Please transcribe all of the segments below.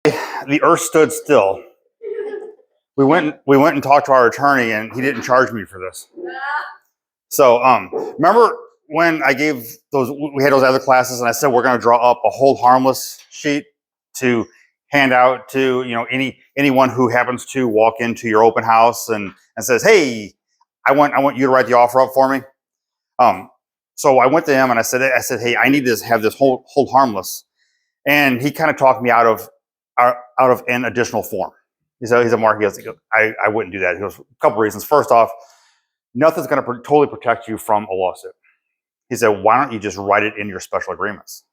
the earth stood still. We went and talked to our attorney, and he didn't charge me for this. So, remember when I gave those, we had those other classes, and I said we're going to draw up a hold harmless sheet to hand out to anyone who happens to walk into your open house and says, "Hey, I want you to write the offer up for me." So I went to him and I said, "Hey, I need to have this hold harmless," and he kind of talked me out of an additional form. He's a Mark. He goes, I wouldn't do that. He goes, a couple reasons. First off, nothing's going to totally protect you from a lawsuit. He said, why don't you just write it in your special agreements?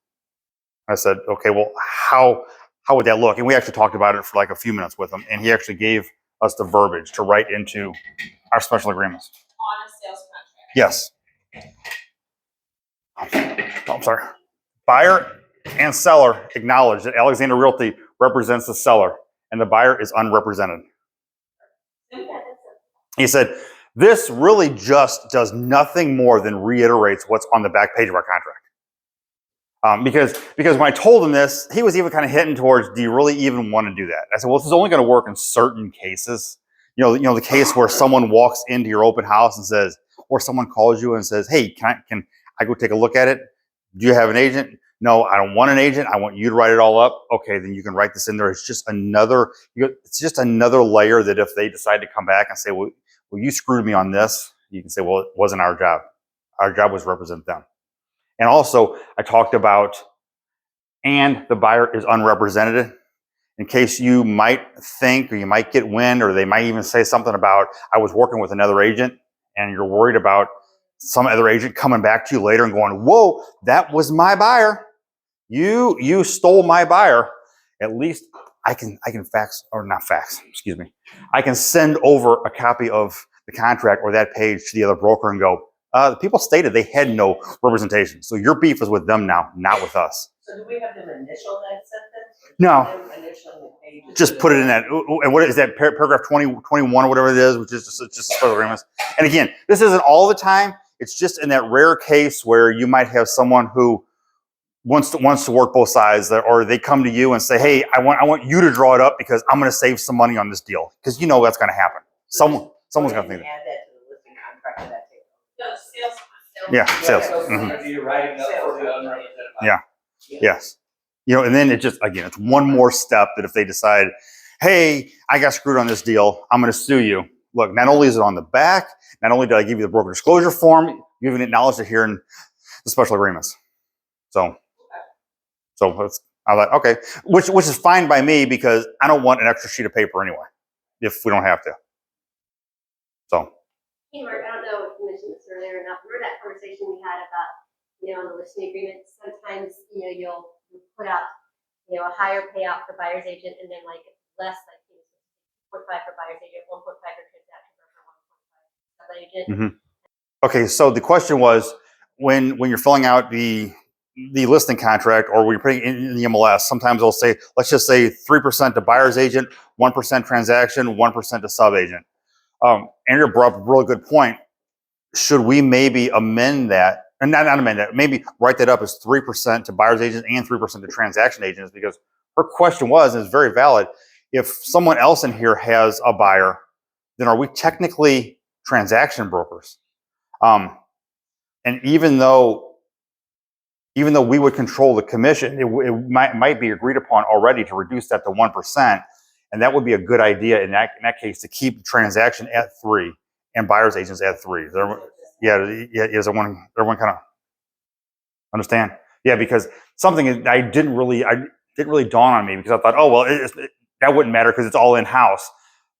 I said, okay, well, how would that look? And we actually talked about it for like a few minutes with him, and he actually gave us the verbiage to write into our special agreements. On a sales contract. Yes. Oh, I'm sorry. Buyer and seller acknowledge that Alexander Realty represents the seller, and the buyer is unrepresented. He said, this really just does nothing more than reiterates what's on the back page of our contract. Because when I told him this, he was even kind of hitting towards, do you really even want to do that? I said, well, this is only going to work in certain cases. You know, the case where someone walks into your open house and says, or someone calls you and says, hey, can I go take a look at it? Do you have an agent? No, I don't want an agent. I want you to write it all up. Okay, then you can write this in there. It's just another layer that if they decide to come back and say, well, you screwed me on this, you can say, well, it wasn't our job. Our job was to represent them. And also, I talked about, and the buyer is unrepresented, in case you might think, or you might get wind, or they might even say something about, I was working with another agent, and you're worried about some other agent coming back to you later and going, whoa, that was my buyer. You stole my buyer. At least I can fax, or not fax, excuse me. I can send over a copy of the contract or that page to the other broker and go, the people stated they had no representation. So your beef is with them now, not with us. So do we have them initial that sentence? No. Just put it in that, and what is that, paragraph 21 or whatever it is, which is just a special agreement. And again, this isn't all the time. It's just in that rare case where you might have someone who wants to work both sides, or they come to you and say, hey, I want you to draw it up because I'm going to save some money on this deal. Because you know that's going to happen. Someone's going to think that. Add that to the listing contract of that table. No, sales. Yeah, sales. You're writing up for the unrepresented buyer. Yeah. Yes. You know, and then it just, again, it's one more step that if they decide, hey, I got screwed on this deal, I'm going to sue you. Look, not only is it on the back, not only did I give you the broker disclosure form, you even acknowledged it here in the special agreements. So it's, I was like, okay, which is fine by me because I don't want an extra sheet of paper anyway, if we don't have to. So. Hey, Mark, I don't know if you mentioned this earlier or not. Remember that conversation we had about, on the listing agreement, sometimes, you'll put out, a higher payout for buyer's agent and then like less, like 0.5 for buyer's agent, 1.5 for transaction broker, 1.5 sub agent. Mm-hmm. Okay, so the question was, when you're filling out the listing contract, or when you're putting it in the MLS, sometimes they'll say, let's just say 3% to buyer's agent, 1% transaction, 1% to sub agent. Andrea brought up a really good point. Should we maybe amend that, and not amend that, maybe write that up as 3% to buyer's agents and 3% to transaction agents? Because her question was, and it's very valid, if someone else in here has a buyer, then are we technically transaction brokers? And even though we would control the commission, it might be agreed upon already to reduce that to 1%, and that would be a good idea in that case to keep the transaction at 3 and buyer's agents at 3. Is everyone kind of understand? Yeah, because something that didn't really dawn on me, because I thought, oh well, that wouldn't matter because it's all in house,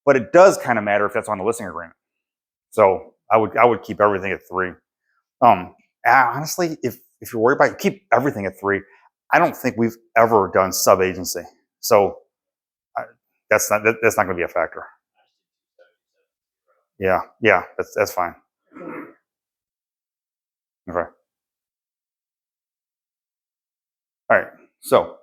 but it does kind of matter if that's on the listing agreement. So I would keep everything at 3. Honestly, if you're worried about it, keep everything at 3. I don't think we've ever done sub agency, so that's not going to be a factor. Yeah, that's fine. Okay. All right, so